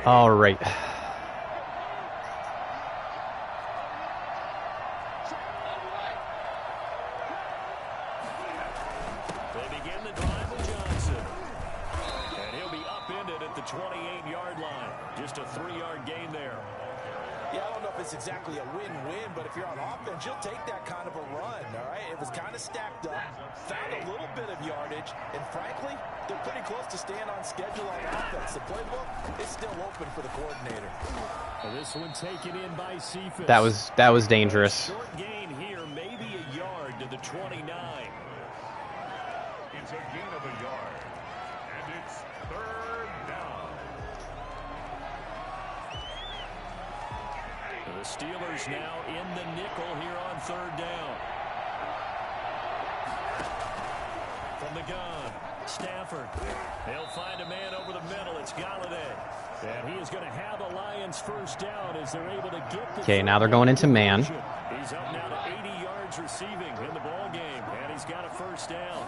All right. They begin the drive with Johnson. And he'll be upended at the 28-yard line. Just a 3-yard gain there. Yeah, I don't know if it's exactly a win-win, but if you're on offense, you'll take that kind of a run, all right? It was kind of stacked up, found a little bit of yardage, and frankly, they're pretty close to staying on schedule on offense. The playbook is still open for the coordinator. And this one taken in by Cephas. That was dangerous. Short gain here, maybe a yard to the 29. It's a gain of a yard, and it's 3rd down. The Steelers now in the nickel here on 3rd down. From the gun, Stafford. They'll find a man over the middle. It's Galladay. And he is going to have a Lions first down as they're able to get the... Okay, now they're going into man. He's up now to 80 yards receiving in the ball game, and he's got a first down.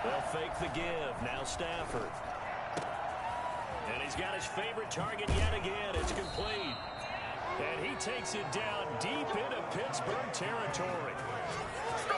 They'll fake the give. Now Stafford. And he's got his favorite target yet again. It's complete. And he takes it down deep into Pittsburgh territory. A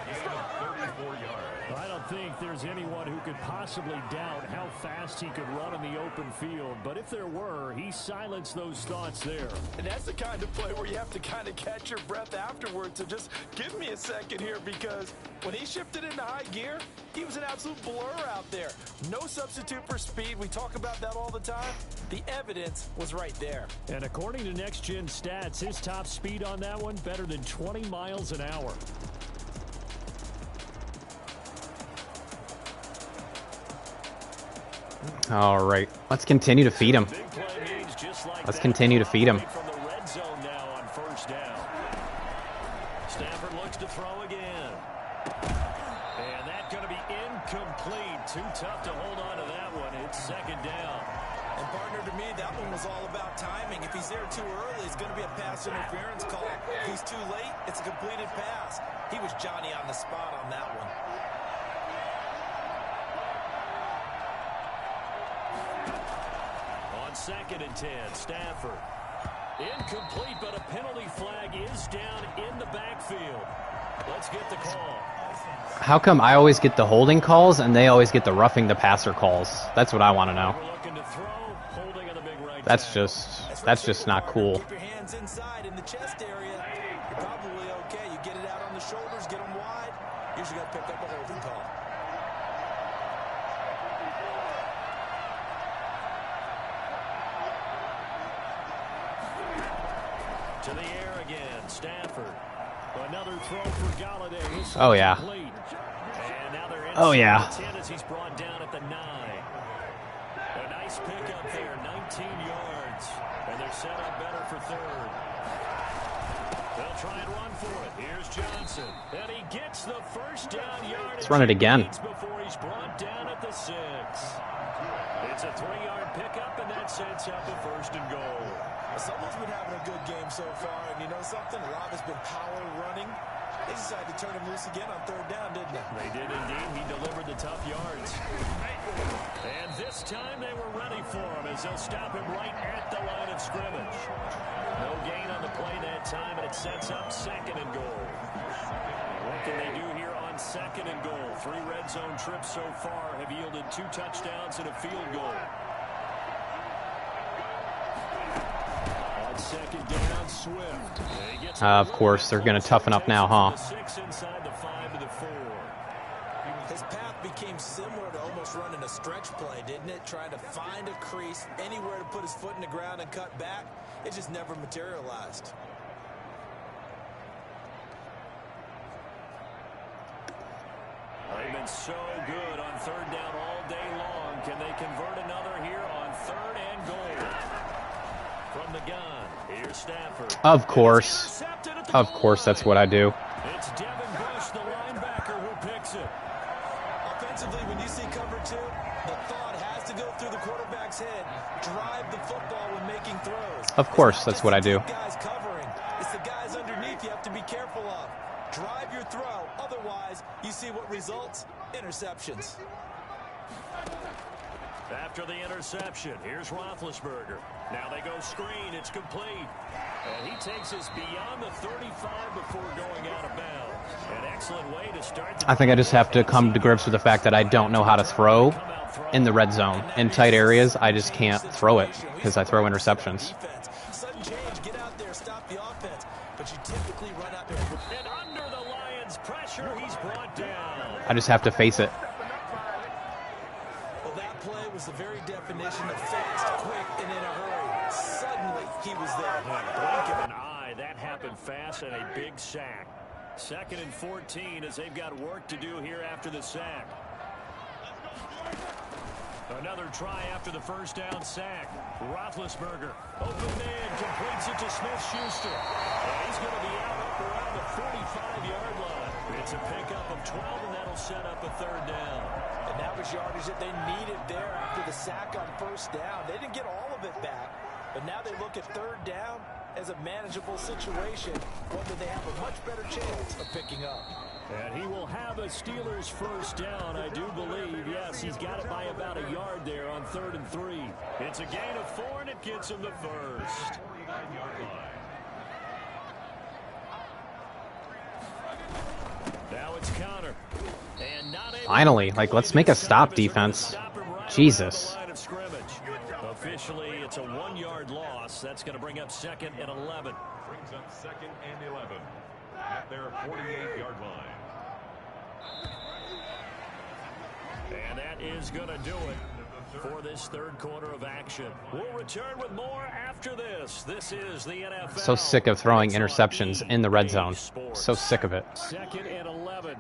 gain of 34 yards. I don't think there's anyone who could possibly doubt how fast he could run in the open field. But if there were, he silenced those thoughts there. And that's the kind of play where you have to kind of catch your breath afterwards and just give me a second here, because when he shifted into high gear, he was an absolute blur out there. No substitute for speed. We talk about that all the time. The evidence was right there. And according to Next Gen Stats, his top speed on that one, better than 20 miles an hour. All right. Let's continue to feed him. Let's continue to feed him. From the red zone now on 1st down. Stafford looks to throw again. And that's going to be incomplete. Too tough to hold on to that one. It's 2nd down. And partner, to me, that one was all about timing. If he's there too early, it's going to be a pass interference call. If he's too late, it's a completed pass. He was Johnny on the spot on that one. On 2nd and 10, Stafford. Incomplete, but a penalty flag is down in the backfield. Let's get the call. How come I always get the holding calls and they always get the roughing the passer calls? That's what I want to know. That's just not cool. Keep your hands inside in the chest area. You're probably okay. You get it out on the shoulders, get them wide. Usually got to pick up a holding call. To the air again, Stafford. Another throw for Galladay. Oh yeah. And now they're oh yeah. 10 as he's brought down at the 9. A nice pickup there, 19 yards. And they're set up better for 3rd. They'll try and run for it. Here's Johnson. And he gets the first down yard. Let's run it again. Before he's brought down at the 6. It's a 3-yard pickup, and that sets up a 1st and goal. Someone's been having a good game so far, and you know something? A lot has been power running. They decided to turn him loose again on 3rd down, didn't they? They did indeed. He delivered the tough yards. And this time they were ready for him as they'll stop him right at the line of scrimmage. No gain on the play that time, and it sets up 2nd and goal. What can they do here on 2nd and goal? 3 red zone trips so far have yielded 2 touchdowns and a field goal. 2nd down, Swift. Of course, they're going to toughen up now, huh? His path became similar to almost running a stretch play, didn't it? Trying to find a crease, anywhere to put his foot in the ground and cut back. It just never materialized. They've been so good on 3rd down all day long. Can they convert another here on 3rd and goal? From the gun. Here's Stafford. Of course. Of course, that's what I do. It's Devin Bush, the linebacker, who picks it. Offensively, when you see cover 2, the thought has to go through the quarterback's head. Drive the football when making throws. Of course, that's what I do. Guys covering. It's the guys underneath you have to be careful of. Drive your throw. Otherwise, you see what results? Interceptions. After the interception, here's Roethlisberger. Now they go screen. It's complete. And he takes us beyond the 35 before going out of bounds. An excellent way to start. I think I just have to come to grips with the fact that I don't know how to throw in the red zone. In tight areas, I just can't throw it because I throw interceptions. Sudden change, get out there, stop the offense. But you typically run out there. And under the Lions' pressure, he's brought down. I just have to face it. Well, that play was the very definition of fast, quick, and in a hurry. Suddenly, he was there. Blink of an eye, that happened fast, and a big sack. 2nd and 14 as they've got work to do here after the sack. Another try after the first down sack. Roethlisberger, open man, completes it to Smith-Schuster. And he's going to be out up around the 45-yard line. It's a pickup of 12, and that'll set up a 3rd down. And that was yardage that they needed there after the sack on 1st down. They didn't get all of it back, but now they look at 3rd down as a manageable situation, one that they have a much better chance of picking up. And he will have a Steelers 1st down, I do believe. Yes, he's got it by about a yard there on 3rd and 3. It's a gain of 4, and it gets him the 1st. Now it's Connor. And not Finally, like, let's make a stop, defense. Jesus. Officially, it's a 1-yard loss. That's going to bring up 2nd and 11. Brings up 2nd and 11 at their 48-yard line. And that is going to do it for this 3rd quarter of action. We'll return with more after this. This is the NFL. So sick of throwing interceptions in the red zone. So sick of it. 2nd and 11.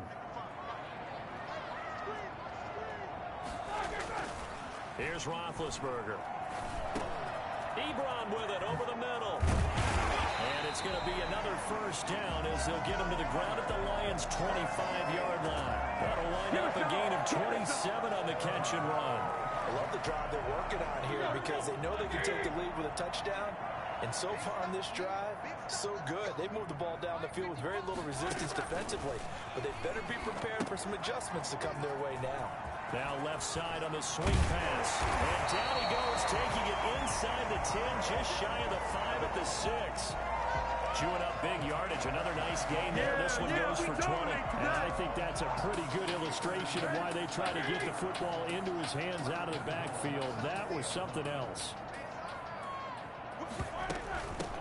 Here's Roethlisberger. Ebron with it over the middle. And it's going to be another 1st down as they'll get him to the ground at the Lions' 25-yard line. That'll wind up a gain of 27 on the catch and run. I love the drive they're working on here because they know they can take the lead with a touchdown. And so far on this drive, so good. They moved the ball down the field with very little resistance defensively. But they better be prepared for some adjustments to come their way now. Now left side on the swing pass. And down he goes, taking it inside the 10, just shy of the 5 at the 6. Chewing up big yardage. Another nice gain there. This one goes for 20. And I think that's a pretty good illustration of why they try to get the football into his hands out of the backfield. That was something else.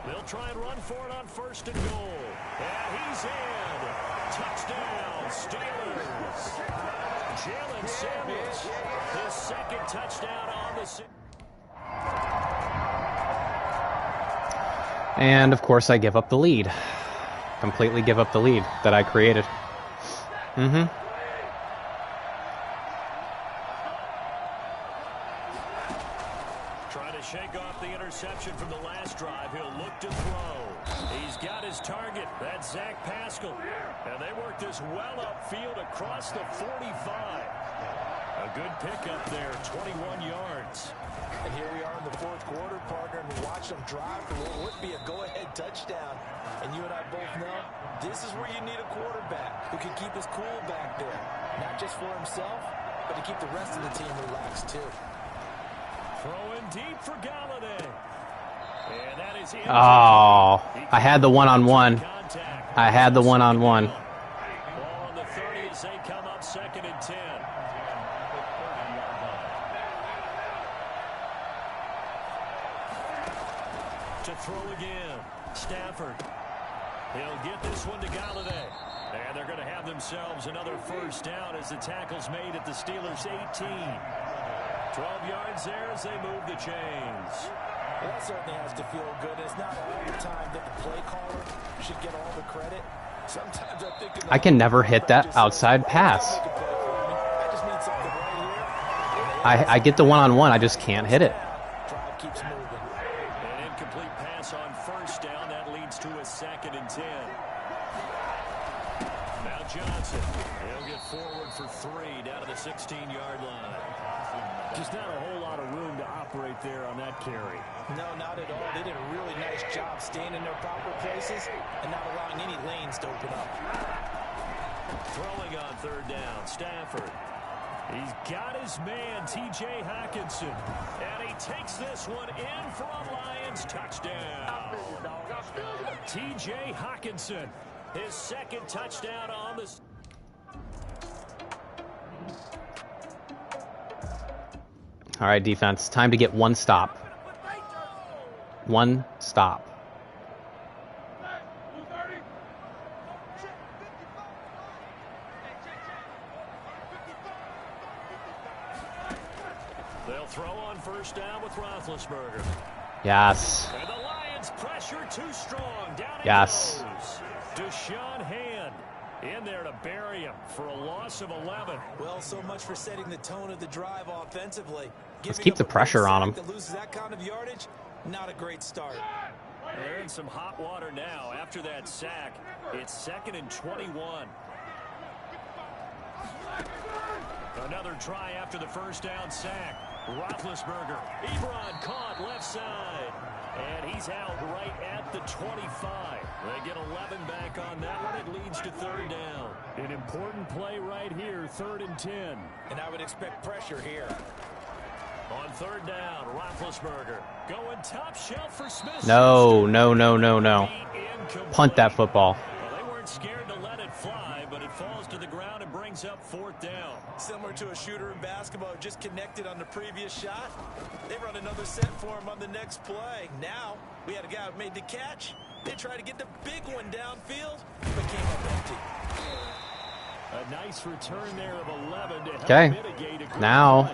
They'll try and run for it on 1st and goal. And he's in. Touchdown, Steelers. Jalen Samuels, his 2nd touchdown on the season. And, of course, I give up the lead. Completely give up the lead that I created. Trying to shake off the interception from the last drive. He'll look to throw. He's got his target. That's Zach Pascal. And they work this well upfield across the 45. A good pickup there, 21 yards. And here we are in the 4th quarter, partner, and we watch them drive for what would be a go-ahead touchdown. And you and I both know this is where you need a quarterback who can keep his cool back there. Not just for himself, but to keep the rest of the team relaxed, too. Throwing deep for Galladay. And that is Oh, I had the one-on-one. I had the one-on-one. Ball on the 30 as they come up 2nd and 10. To throw again. Stafford. He'll get this one to Galladay. And they're going to have themselves another 1st down as the tackle's made at the Steelers' 18. 12 yards there as they move the chains. Well, that certainly has to feel good. It's not all the time that the play caller should get all the credit. Sometimes I think I can never hit that outside pass. I just need something right here. I get the one-on-one. I just can't hit it. Drive keeps moving. An incomplete pass on 1st down. That leads to a 2nd and 10. Now Johnson. He'll get forward for 3 down to the 16-yard line. Just not a whole lot of room to operate there on that carry. No, not at all. They did a really nice job staying in their proper places and not allowing any lanes to open up. Throwing on 3rd down, Stafford. He's got his man, T.J. Hockenson. And he takes this one in for a Lions touchdown. T.J. Hockenson, his second touchdown on the... All right, defense. Time to get one stop. One stop. They'll throw on first down with Roethlisberger. Yes. And the Lions pressure too strong. Down he Yes. goes. Deshaun Hand in there to bury him for a loss of 11. Well, so much for setting the tone of the drive offensively. Let's keep the pressure on him. That loses that kind of yardage, not a great start. They're in some hot water now after that sack. It's 2nd and 21. Another try after the first down sack. Roethlisberger. Ebron caught left side. And he's out right at the 25. They get 11 back on that one. It leads to 3rd down. An important play right here, 3rd and 10. And I would expect pressure here. On 3rd down, Roethlisberger going top shelf for Smith. No, no, no, no, no. Punt that football. Well, they weren't scared to let it fly, but it falls to the ground and brings up 4th down. Similar to a shooter in basketball, just connected on the previous shot. They run another set for him on the next play. Now, we had a guy who made the catch. They tried to get the big one downfield, but came up empty. A nice return there of 11 to help mitigate a now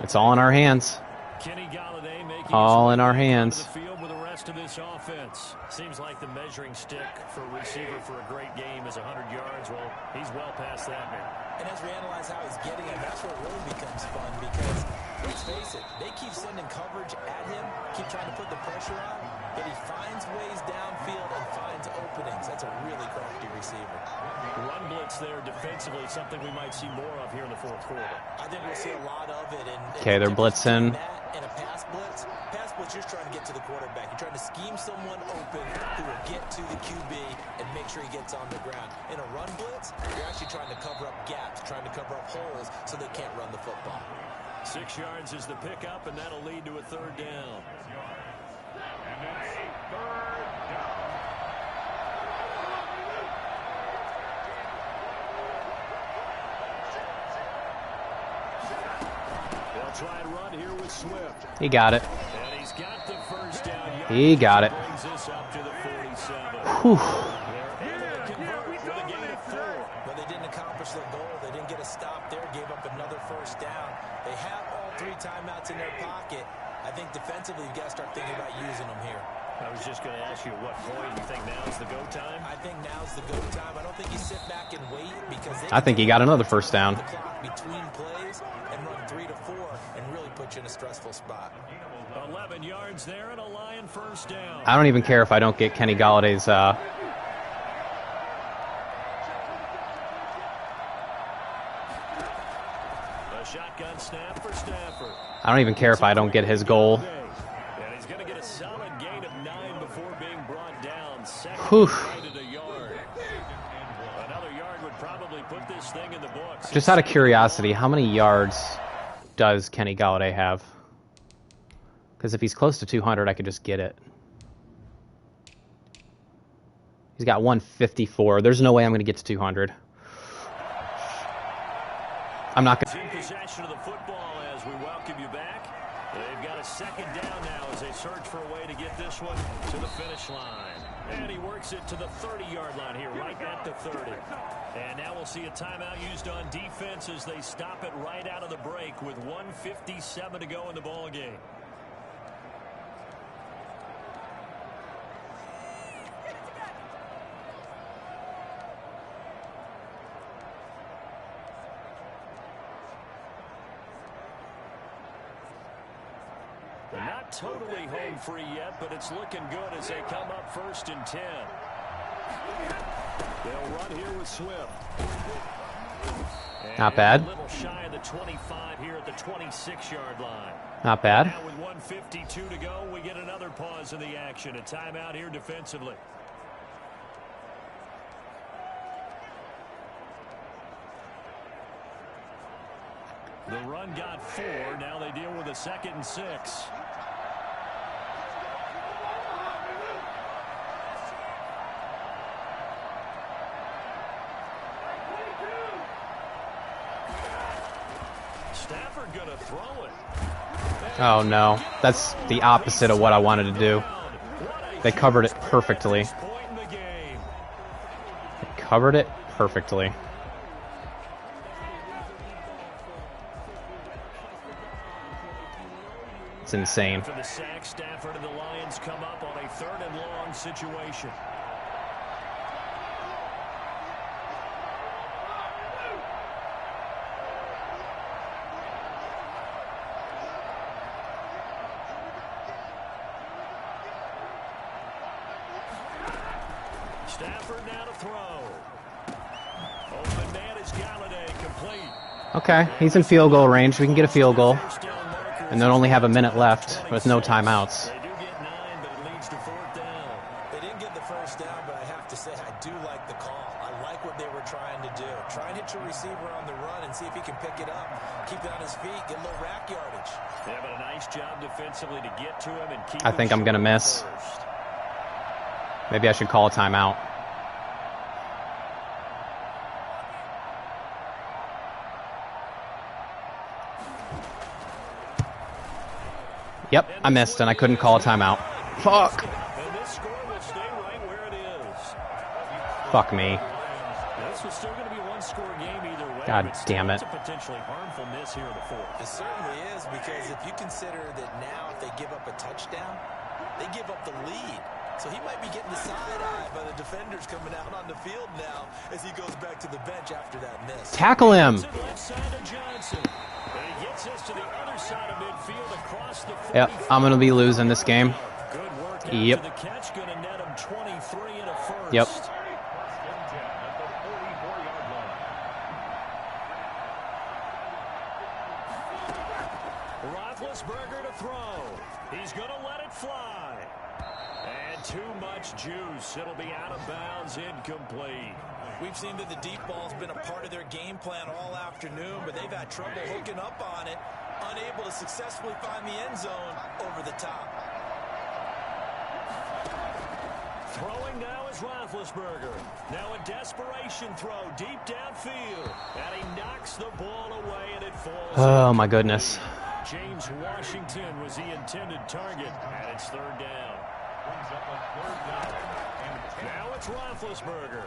it's all in our hands. Kenny Galladay making all in our hands. the field with the rest of this offense. Seems like the measuring stick for a receiver for a great game is 100 yards. Well, he's well past that now. And as we analyze how he's getting it, that's where it really becomes fun because, let's face it, they keep sending coverage at him, keep trying to put the pressure on, but he finds ways downfield and finds openings. That's a really crafty receiver. Run blitz there defensively, something we might see more of here in the 4th quarter. I think we'll see a lot of it. Okay, they're blitzing. In a pass blitz, you're trying to get to the quarterback. You're trying to scheme someone open who will get to the QB and make sure he gets on the ground. In a run blitz, you're actually trying to cover up gaps, trying to cover up holes so they can't run the football. 6 yards is the pickup, and that'll lead to a 3rd down. And it's 3rd down. They'll try and run here with Swift. He got it. And he's got the first down. He got it. Brings this up to the 47. Whew. They're able to convert with a gain of 4. But they didn't accomplish their goal. They didn't get a stop there, gave up another first down. They have all 3 timeouts in their pocket. I think defensively you've got to start thinking about using them here. I was just going to ask you at what point you think now is the go time? I think now's the go time. I don't think you sit back and wait because I think he got another first down. The clock between plays and run 3 to 4 and really put you in a stressful spot. 11 yards there and a Lion first down. I don't even care if I don't get Kenny Galladay's a shotgun snap for Stafford. I don't even care if I don't get his goal. And he's going to get a solid gain of 9 before being brought down. Whew. Second a yard. Another yard would probably put this thing in the books. Just out of curiosity, how many yards does Kenny Galladay have? Because if he's close to 200, I could just get it. He's got 154. There's no way I'm going to get to 200. I'm not going to. In possession of the football as we welcome you back. They've got a 2nd down now as they search for a way to get this one to the finish line. And he works it to the 30-yard line here, right at the 30. And now we'll see a timeout used on defense as they stop it right out of the break with 1:57 to go in the ball game. Not totally home free yet, but it's looking good as they come up 1st and 10. They'll run here with Swift. Not bad. A little shy of the 25 here at the 26-yard line. Not bad. Now with 1:52 to go, we get another pause in the action. A timeout here defensively. The run got 4. Now they deal with a 2nd and 6. Stafford gonna throw it. Oh no, that's the opposite of what I wanted to do. They covered it perfectly. They covered it perfectly. It's insane. After the sack, Stafford and the Lions come up on a 3rd and long situation. Stafford now to throw. Open man is Galladay, complete. Okay, he's in field goal range. We can get a field goal. And then only have a minute left with no timeouts. They do get 9, but it leads to 4th down. They didn't get the first down, but I have to say I do like the call. I like what they were trying to do. Try and hit your receiver on the run and see if he can pick it up. Keep it on his feet, get a little rack yardage. Yeah, but a nice job defensively to get to him and keep I think him I'm going to short miss. first. Maybe I should call a timeout. Yep, I missed and I couldn't call a timeout. Fuck. And this score will stay right where it is. Fuck me. This was still going to be a one-score game either way. God but damn it. It's a potentially harmful miss here in the 4th. It certainly is, because if you consider that now if they give up a touchdown, they give up the lead. So he might be getting the side-eye by the defenders coming out on the field now as he goes back to the bench after that miss. Tackle him. Left side to Johnson. And he gets us to the other side of midfield across the 45. Yep, I'm going to be losing this game. Good work after Yep. the catch. Going to net him 23 and a first. Yep. Roethlisberger to throw. He's going to let it fly. And too much juice. It'll be out of bounds, incomplete. We've seen that the deep ball's been a part of their game plan all afternoon, but they've had trouble hooking up on it, unable to successfully find the end zone over the top. Throwing now is Roethlisberger. Now a desperation throw deep downfield. And he knocks the ball away and it falls. Oh my goodness. James Washington was the intended target. And it's 3rd down. Now it's Roethlisberger.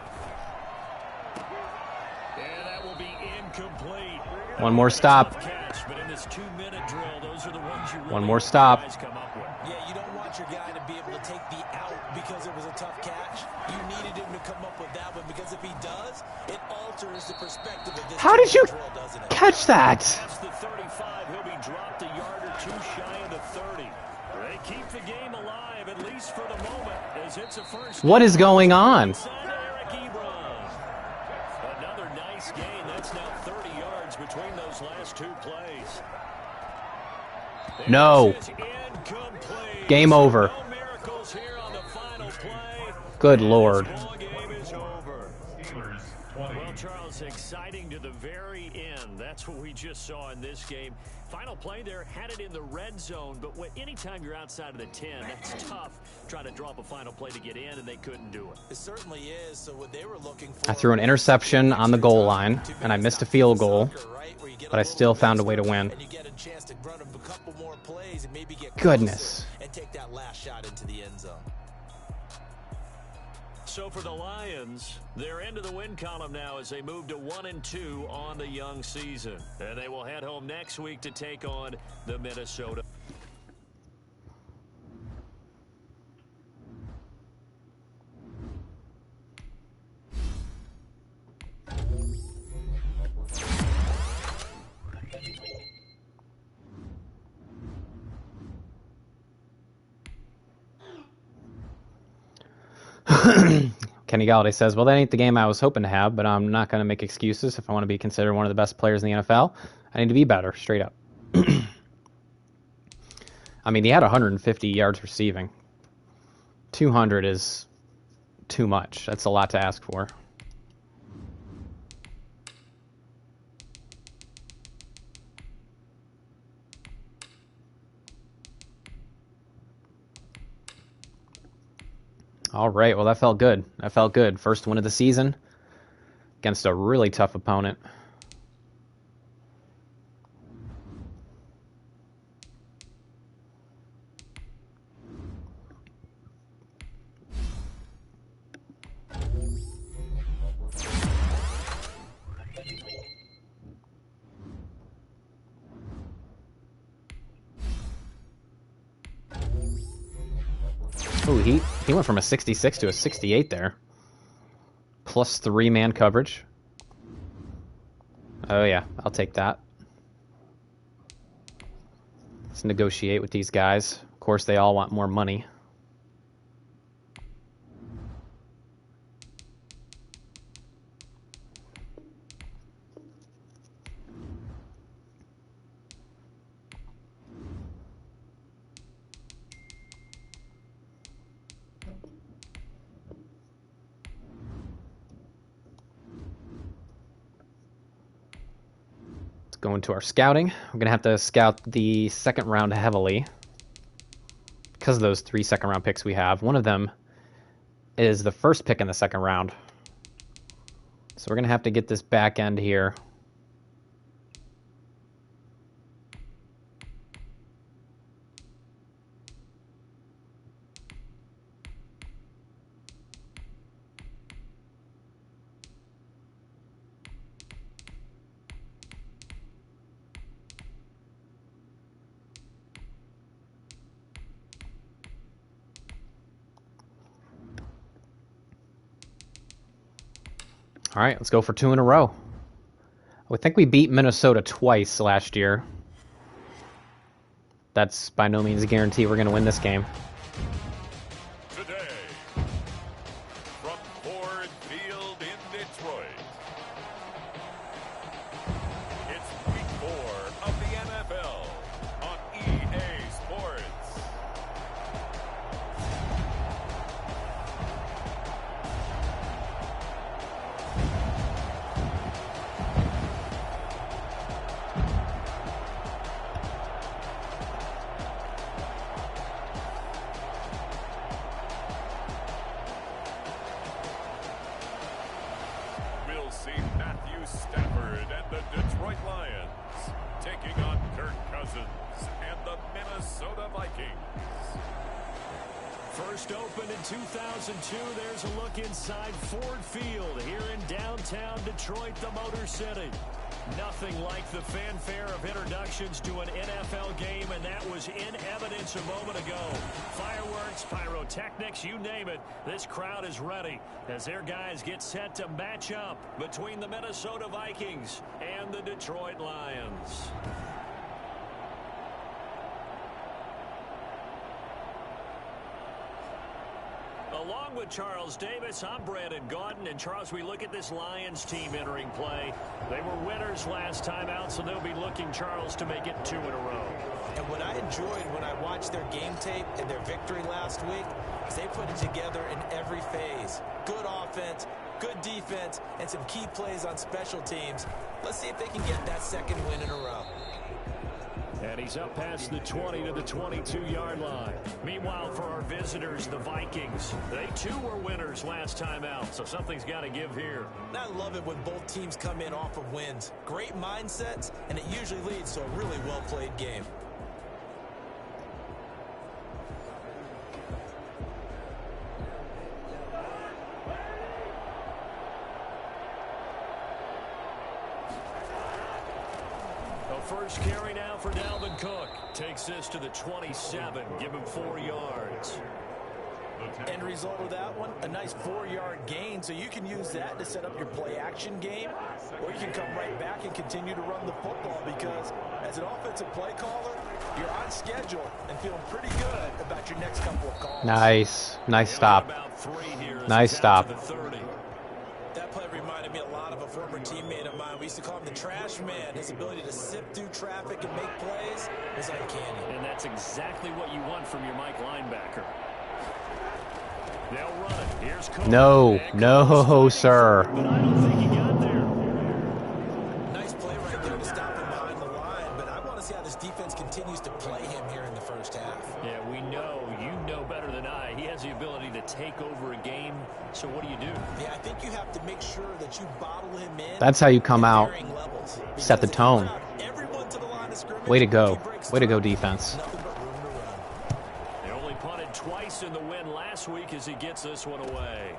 And that will be incomplete. One more stop. Catch, but in this 2-minute drill, those are the ones you really One more stop. guys come up with. Yeah, you don't want your guy to be able to take the out because it was a tough catch. You needed him to come up with that one, because if he does, it alters the perspective of this. How did you drill, doesn't it? catch that? That's the 35. He'll be dropped a yard or 2 shy of the 30. They keep the game alive, at least for the moment, as it's a first. What is going on? Inside to Eric Ebron. Another nice gain. That's now 30 yards between those last 2 plays. No. This is incomplete. Game over. No miracles here on the final play. Good Lord. This ball game is over. Well, Charles, exciting to the very end. That's what we just saw in this game. Final play there, had it in the red zone, but anytime you're outside of the 10, that's tough trying to drop a final play to get in, and they couldn't do it. It certainly is. So what they were looking for. I threw an interception on the goal line, and I missed a field goal, but I still found a way to win. And you get a chance to run a couple more plays and maybe get Goodness. and take that last shot into the end zone. So for the Lions, they're into the win column now as they move to 1-2 on the young season. And they will head home next week to take on the Minnesota. Kenny Galladay says, well, that ain't the game I was hoping to have, but I'm not going to make excuses. If I want to be considered one of the best players in the NFL, I need to be better, straight up. I mean, he had 150 yards receiving. 200 is too much. That's a lot to ask for. All right, well, that felt good. That felt good. First win of the season against a really tough opponent. Ooh, he went from a 66 to a 68 there. Plus 3-man coverage. Oh yeah, I'll take that. Let's negotiate with these guys. Of course, they all want more money. Go into our scouting. We're going to have to scout the second round heavily because of those 3 second-round picks we have. One of them is the first pick in the second round. So we're going to have to get this back end here. All right, let's go for 2 in a row. I think we beat Minnesota twice last year. That's by no means a guarantee we're going to win this game. Today, from Ford Field in Detroit, it's Week 4 of the NFL on EA Sports. We'll see Matthew Stafford and the Detroit Lions taking on Kirk Cousins and the Minnesota Vikings. First opened in 2002, there's a look inside Ford Field here in downtown Detroit, the Motor City. Nothing like the fanfare of introductions to an NFL game, and that was in evidence a moment ago. Fireworks, pyrotechnics, you name it, this crowd is ready as their guys get set to match up between the Minnesota Vikings and the Detroit Lions. Along with Charles Davis, I'm Brandon Gaudin. And Charles, we look at this Lions team entering play. They were winners last time out, so they'll be looking, Charles, to make it 2 in a row. And what I enjoyed when I watched their game tape and their victory last week is they put it together in every phase. Good offense, good defense, and some key plays on special teams. Let's see if they can get that second win in a row. And he's up past the 20 to the 22-yard line. Meanwhile, for our visitors, the Vikings, they too were winners last time out, so something's got to give here. And I love it when both teams come in off of wins. Great mindsets, and it usually leads to a really well-played game. First carry now for Dalvin Cook. Takes this to the 27. Give him 4 yards. End result of that one, a nice 4-yard gain. So you can use that to set up your play-action game, or you can come right back and continue to run the football because as an offensive play caller, you're on schedule and feeling pretty good about your next couple of calls. Nice. Nice stop. Nice stop. That play reminded me a lot of a former teammate of mine. We used to call him the trash man. His ability to sift through traffic and make plays was uncanny. And that's exactly what you want from your Mike linebacker. They'll run it. Here's Cook. No, sir. But I don't think he got there. Nice play right there to stop him behind the line, but I want to see how this defense continues to play him here in the first half. Yeah, we know, you know better than I, he has the ability to take over a game. So what do you do? Yeah, I think you have to make sure that you bottle him in. That's how you come out, Levels. set the tone. Everyone to the line of scrimmage, Way to go. Way to go, defense. nothing but room to run. They only punted twice in the win last week as he gets this one away.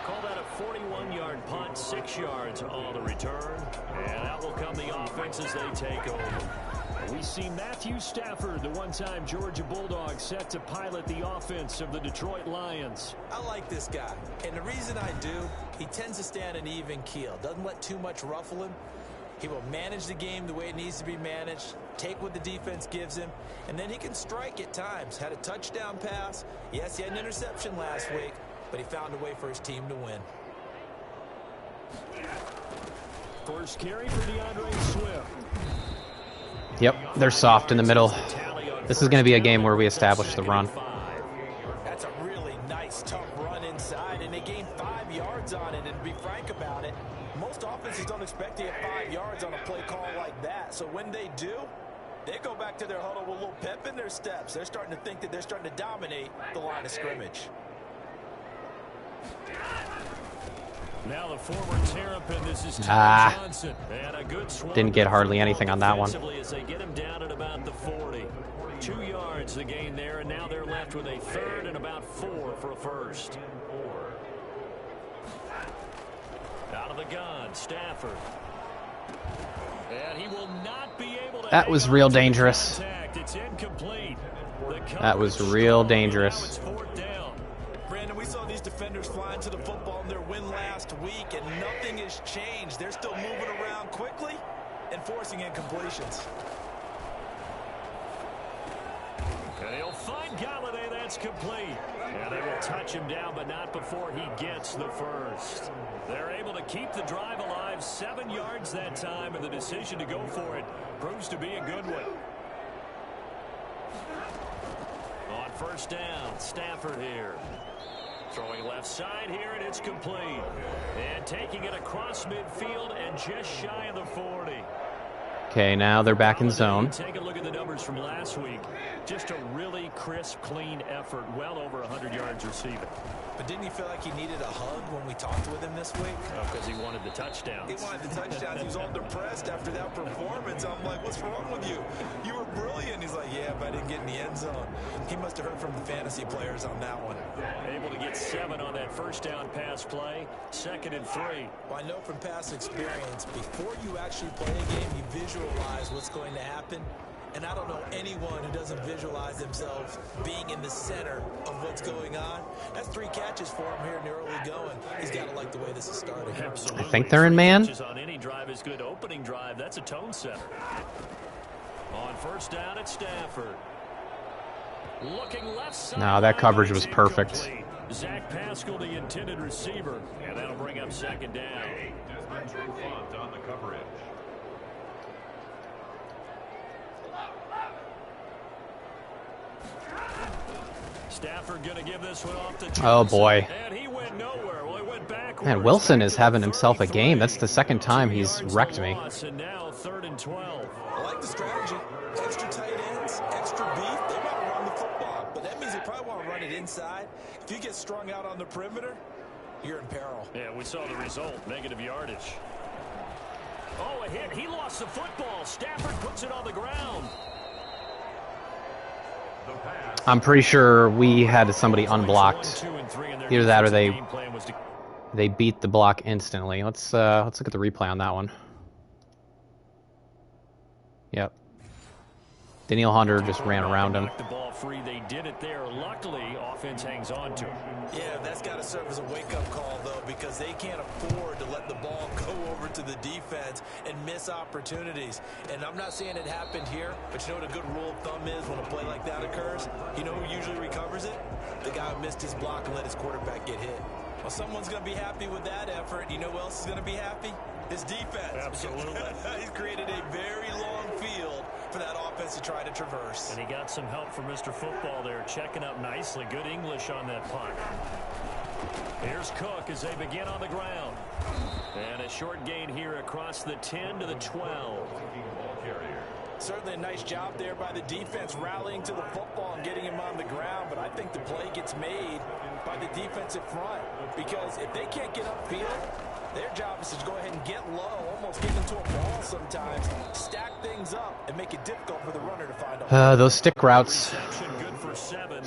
Call that a 41-yard punt, 6 yards on the return. And out will come the offense as they take over. We see Matthew Stafford, the one-time Georgia Bulldog, set to pilot the offense of the Detroit Lions. I like this guy, and the reason I do, he tends to stand an even keel. Doesn't let too much ruffle him. He will manage the game the way it needs to be managed, take what the defense gives him, and then he can strike at times. Had a touchdown pass. Yes, he had an interception last week, but he found a way for his team to win. First carry for DeAndre Swift. Yep, they're soft in the middle. This is going to be a game where we establish the run. That's a really nice, tough run inside, and they gained 5 yards on it. And to be frank about it, most offenses don't expect to get 5 yards on a play call like that. So when they do, they go back to their huddle with a little pep in their steps. They're starting to think that they're starting to dominate the line of scrimmage. Now the former Terrapin, this is Johnson. And a good didn't get hardly anything on that one. As they get him down at about the 40. 2 yards the gain there, and now they're left with a third and about 4 for a first. Out of the gun, Stafford. And he will not be able to. That was real dangerous. It's incomplete. That was real dangerous. Brandon, we saw these defenders flying to the football in their win last week, and nothing has changed. They're still moving around quickly and forcing incompletions. And he'll find Galladay. That's complete. And they will touch him down, but not before he gets the first. They're able to keep the drive alive. 7 yards that time, and the decision to go for it proves to be a good one. On first down, Stafford here. Throwing left side here, and it's complete. And taking it across midfield and just shy of the 40. Okay, now they're back in zone. Take a look at the numbers from last week. Just a really crisp, clean effort. Well over 100 yards receiving. But didn't he feel like he needed a hug when we talked with him this week? Because he wanted the touchdowns. He wanted the touchdowns. He was all depressed after that performance. I'm like, what's wrong with you? You were brilliant. He's like, yeah, but I didn't get in the end zone. He must have heard from the fantasy players on that one. Able to get 7 on that first down pass play. 2nd and 3. Well, I know from past experience, before you actually play a game, you visualize what's going to happen. And I don't know anyone who doesn't visualize themselves being in the center of what's going on. That's 3 catches for him here in the early going. He's got to like the way this is starting. Absolutely. I think they're in man. On any drive is good. Opening drive, that's a tone setter. On first down at Stafford. Looking left side. No, that coverage was perfect. Zach Pascal, the intended receiver, and that'll bring up 2nd down. On the coverage. Stafford going to give this one off to Oh boy. And he went nowhere. Well, he went backwards. Man, Wilson is having himself a game. That's the 2nd time he's wrecked me. And now 3rd and 12. I like the strategy. Extra tight ends, extra beef. They want to run the football, but that means they probably want to run it inside. If you get strung out on the perimeter, you're in peril. Yeah, we saw the result. Negative yardage. Oh, a hit. He lost the football. Stafford puts it on the ground. I'm pretty sure we had somebody unblocked. Either that or they beat the block instantly. Let's look at the replay on that one. Yep. Daniel Hunter just ran around him. The ball free. They did it there. Luckily, offense hangs on to him. Yeah, that's got to serve as a wake-up call, though, because they can't afford to let the ball go over to the defense and miss opportunities. And I'm not saying it happened here, but you know what a good rule of thumb is when a play like that occurs? You know who usually recovers it? The guy who missed his block and let his quarterback get hit. Well, someone's going to be happy with that effort. You know who else is going to be happy? His defense. Absolutely. He's created a very long field for that offense to try to traverse. And he got some help from Mr. Football there, checking up nicely. Good English on that punt. Here's Cook as they begin on the ground. And a short gain here across the 10 to the 12. Certainly a nice job there by the defense rallying to the football and getting him on the ground, but I think the play gets made by the defensive front because if they can't get upfield, their job is to go ahead and get low, almost get into a ball sometimes, stack things up, and make it difficult for the runner to find a those stick routes. Reception good for 7.